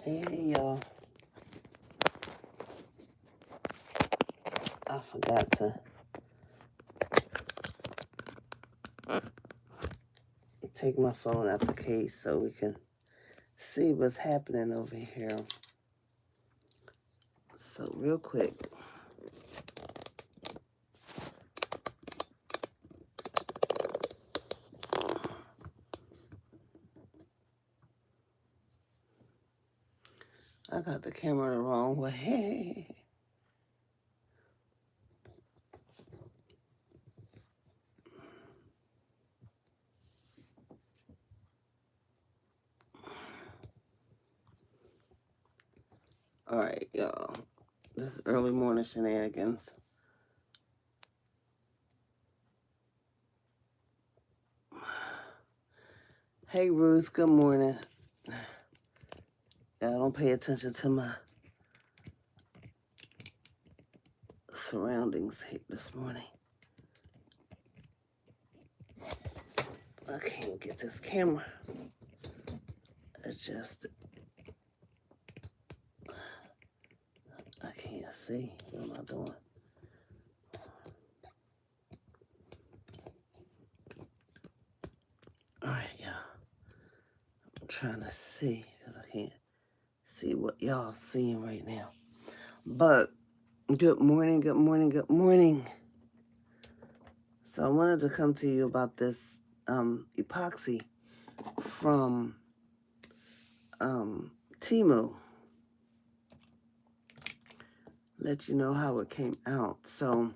Hey y'all, I forgot to take my phone out the case so we can see what's happening over here. So real quick, I got the camera the wrong way. All right, y'all, this is early morning shenanigans. Hey Ruth, good morning. Y'all don't pay attention to my surroundings here this morning. I can't get this camera adjusted. I can't see. What am I doing? All right, y'all. I'm trying to see because I can't see what y'all seeing right now. But good morning, good morning, good morning. So I wanted to come to you about this epoxy from Temu. Let you know how it came out. So,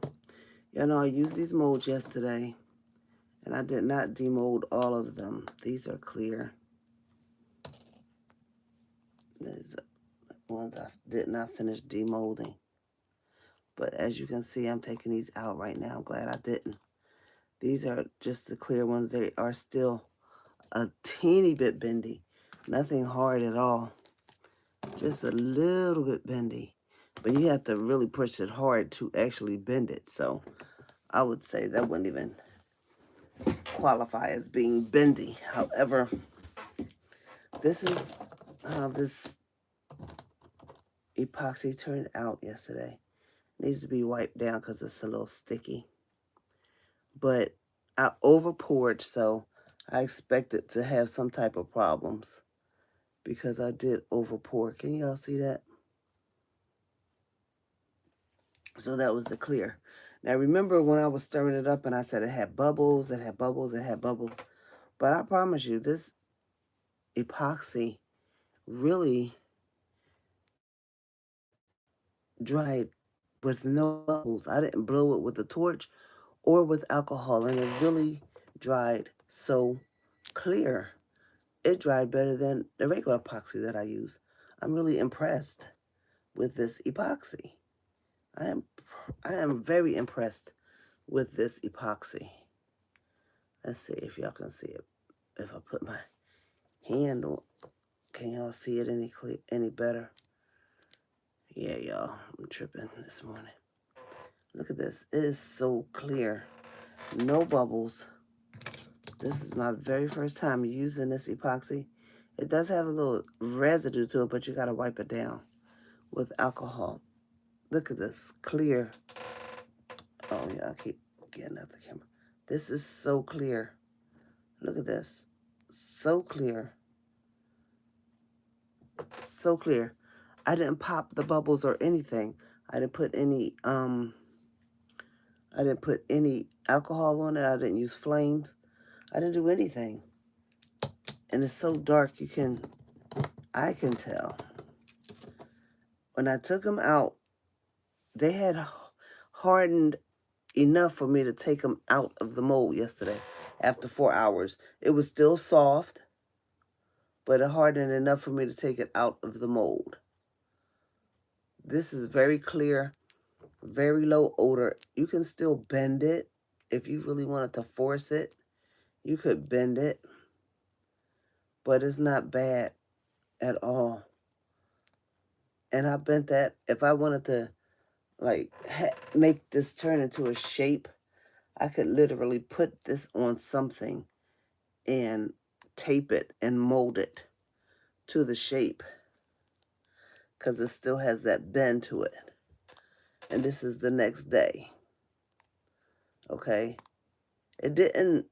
you know, I used these molds yesterday, and I did not demold all of them. These are clear. These are the ones I did not finish demolding. But as you can see, I'm taking these out right now. I'm glad I didn't. These are just the clear ones. They are still a teeny bit bendy. Nothing hard at all. Just a little bit bendy. But you have to really push it hard to actually bend it. So I would say that wouldn't even qualify as being bendy. However, this is how this epoxy turned out yesterday. Needs to be wiped down because it's a little sticky. But I over poured, so I expected to have some type of problems because I did over pour. Can y'all see that? So that was the clear. Now remember when I was stirring it up and I said it had bubbles, it had bubbles, it had bubbles. But I promise you, this epoxy really dried with no bubbles. I didn't blow it with a torch or with alcohol, and it really dried so clear. It dried better than the regular epoxy that I use. I'm really impressed with this epoxy. I am very impressed with this epoxy. Let's see if y'all can see it. If I put my hand on, can y'all see it any better? Yeah, y'all, I'm tripping this morning. Look at this. It is so clear. No bubbles. This is my very first time using this epoxy. It does have a little residue to it, but you got to wipe it down with alcohol. Look at this. Clear. Oh, yeah, I keep getting out the camera. This is so clear. Look at this. So clear. So clear. I didn't pop the bubbles or anything. I didn't put any alcohol on it. I didn't use flames. I didn't do anything. And it's so dark I can tell. When I took them out, they had hardened enough for me to take them out of the mold yesterday after 4 hours. It was still soft, but it hardened enough for me to take it out of the mold. This is very clear, very low odor. You can still bend it if you really wanted to force it. You could bend it, but it's not bad at all. And I bent that if I wanted to like make this turn into a shape, I could literally put this on something and tape it and mold it to the shape. because it still has that bend to it. And this is the next day. Okay. It didn't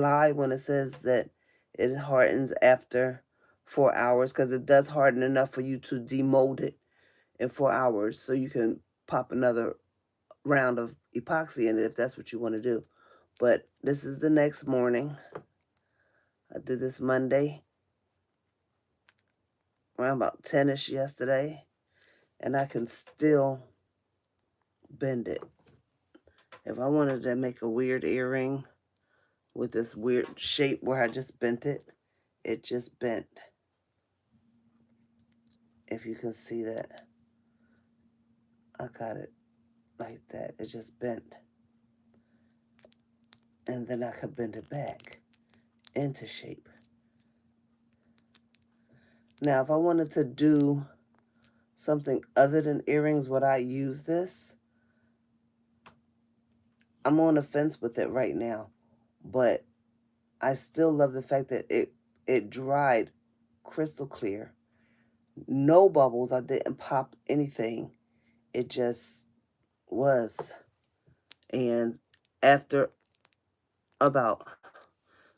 lie when it says that it hardens after 4 hours, because it does harden enough for you to demold it in 4 hours, so you can pop another round of epoxy in it if that's what you want to do. But this is the next morning. I did this Monday around about 10ish yesterday, and I can still bend it. If I wanted to make a weird earring with this weird shape where I just bent it, it just bent. If you can see that, I got it like that. It just bent. And then I could bend it back into shape. Now, if I wanted to do something other than earrings, would I use this? I'm on the fence with it right now, but I still love the fact that it dried crystal clear. No bubbles. I didn't pop anything. It just was. And after about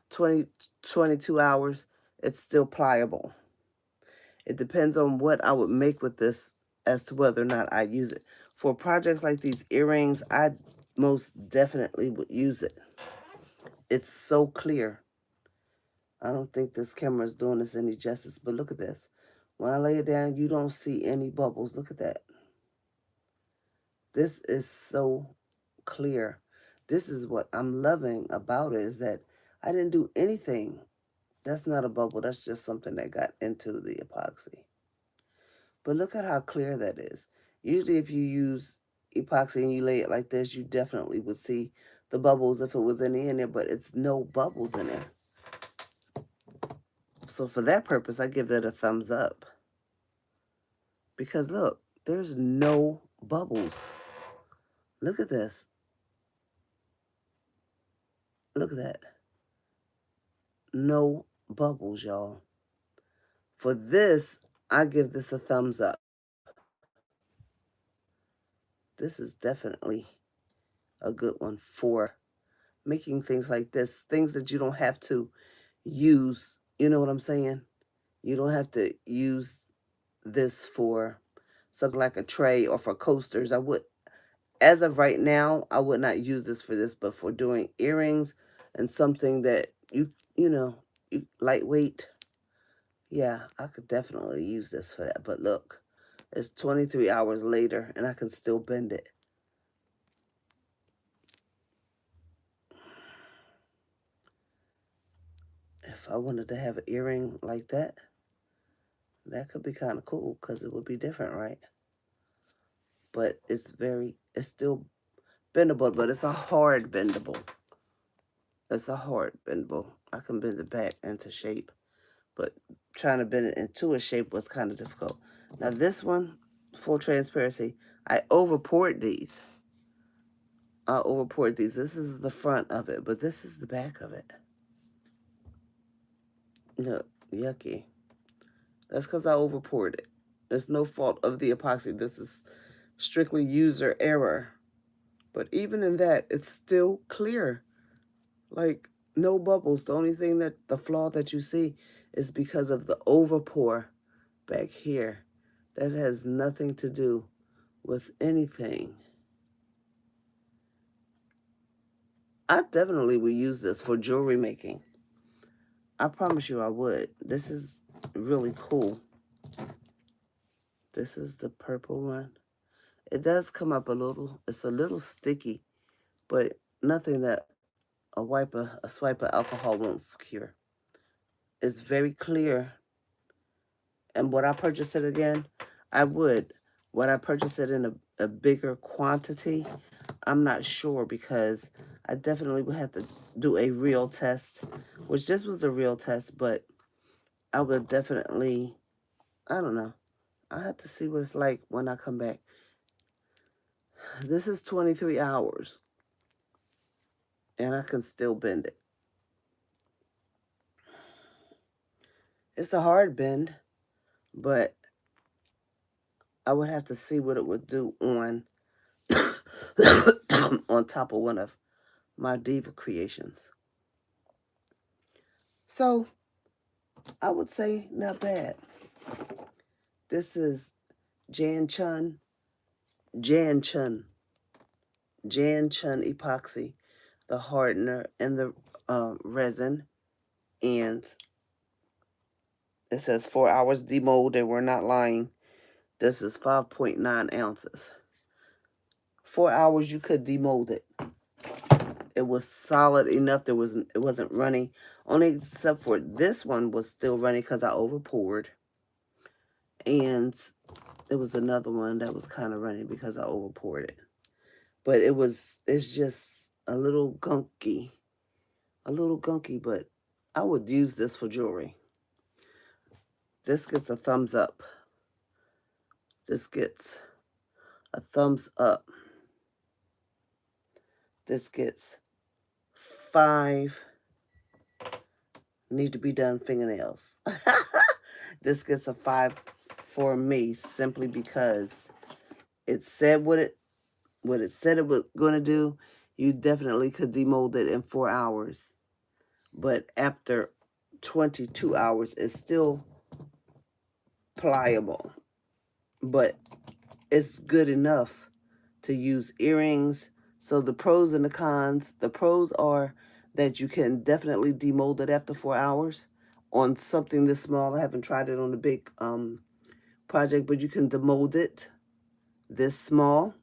22 hours, it's still pliable. It depends on what I would make with this as to whether or not I use it. For projects like these earrings, I most definitely would use it. It's so clear. I don't think this camera is doing this any justice, but look at this. When I lay it down, you don't see any bubbles. Look at that. This is so clear. This is what I'm loving about it, is that I didn't do anything. That's not a bubble. That's just something that got into the epoxy. But look at how clear that is. Usually if you use epoxy and you lay it like this, you definitely would see the bubbles if it was any in there, but it's no bubbles in there. So for that purpose, I give that a thumbs up. Because look, there's no bubbles. Look at this. Look at that. No bubbles, y'all. For this, I give this a thumbs up. This is definitely a good one for making things like this. Things that you don't have to use. You know what I'm saying? You don't have to use this for something like a tray or for coasters. I would, as of right now, I would not use this for this, but for doing earrings and something that you know, lightweight, yeah, I could definitely use this for that. But look, it's 23 hours later and I can still bend it. If I wanted to have an earring like that, that could be kind of cool because it would be different, right? But it's still bendable, but it's a hard bendable. It's a hard bendable. I can bend it back into shape, but trying to bend it into a shape was kind of difficult. Now this one, full transparency, I over poured these. I over poured these. This is the front of it, but this is the back of it. Look, yucky. That's because I over poured it. There's no fault of the epoxy. This is strictly user error. But even in that, it's still clear. Like, no bubbles. The only thing the flaw that you see is because of the overpour back here. That has nothing to do with anything. I definitely would use this for jewelry making. I promise you I would. This is really cool. This is the purple one. It does come up a little. It's a little sticky, but nothing that a swipe of alcohol won't cure. It's very clear. And would I purchase it again? I would. Would I purchase it in a bigger quantity? I'm not sure, because I definitely would have to do a real test, which this was a real test, but I would definitely, I don't know. I have to see what it's like when I come back. This is 23 hours, and I can still bend it. It's a hard bend, but I would have to see what it would do on on top of one of my diva creations. So I would say not bad. This is Jan Chun, Jan Chun, Jan Chun Epoxy, the hardener and the resin. And it says 4 hours demold, and we're not lying. This is 5.9 ounces. 4 hours you could demold it. It was solid enough. It wasn't running. Only except for this one was still running because I over poured. And there was another one that was kind of running because I over poured it. But it's just a little gunky. A little gunky, but I would use this for jewelry. This gets a thumbs up. This gets a thumbs up. This gets 5 need to be done fingernails. This gets a 5 for me simply because it said what it said it was going to do. You definitely could demold it in 4 hours. But after 22 hours, it's still pliable. But it's good enough to use earrings. So the pros and the cons. The pros are that you can definitely demold it after 4 hours on something this small. I haven't tried it on a big project, but you can demold it this small.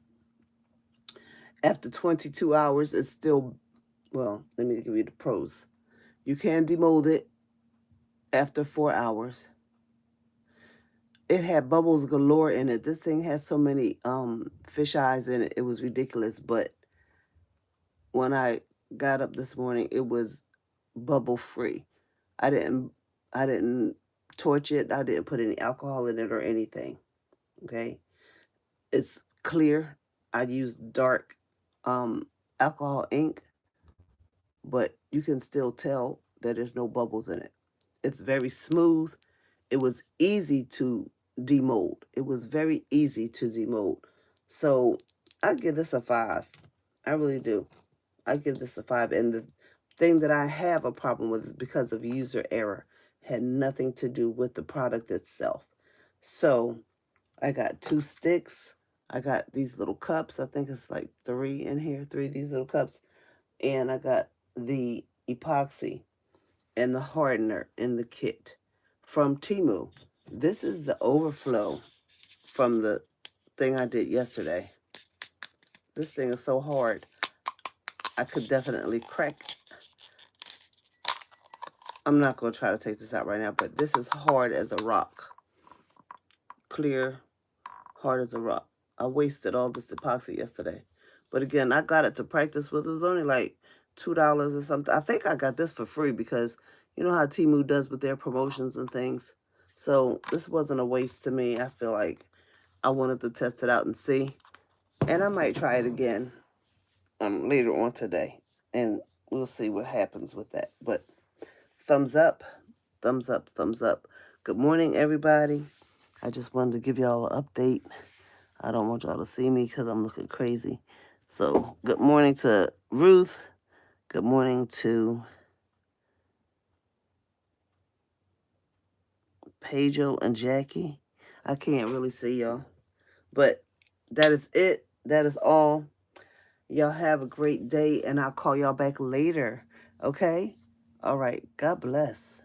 After 22 hours, it's still, well, let me give you the pros. You can demold it after 4 hours. It had bubbles galore in it. This thing has so many fish eyes in it. It was ridiculous. But when I got up this morning, it was bubble free. I didn't torch it. I didn't put any alcohol in it or anything. Okay. It's clear. I used dark alcohol ink, but you can still tell that there's no bubbles in it. It's very smooth. It was easy to demold. It was very easy to demold. So I give this a 5. I really do. I give this a 5. And the thing that I have a problem with is because of user error. Had nothing to do with the product itself. So I got 2 sticks. I got these little cups. I think it's like 3 in here. 3 of these little cups. And I got the epoxy and the hardener in the kit from Temu. This is the overflow from the thing I did yesterday. This thing is so hard. I could definitely crack. I'm not going to try to take this out right now, but this is hard as a rock. Clear, hard as a rock. I wasted all this epoxy yesterday. But again, I got it to practice with. It was only like $2 or something. I think I got this for free because you know how Temu does with their promotions and things. So this wasn't a waste to me. I feel like I wanted to test it out and see. And I might try it again later on today. And we'll see what happens with that. But thumbs up, thumbs up, thumbs up. Good morning, everybody. I just wanted to give y'all an update. I don't want y'all to see me because I'm looking crazy. So good morning to Ruth. Good morning to Pedro and Jackie. I can't really see y'all. But that is it. That is all. Y'all have a great day, and I'll call y'all back later. Okay? All right. God bless.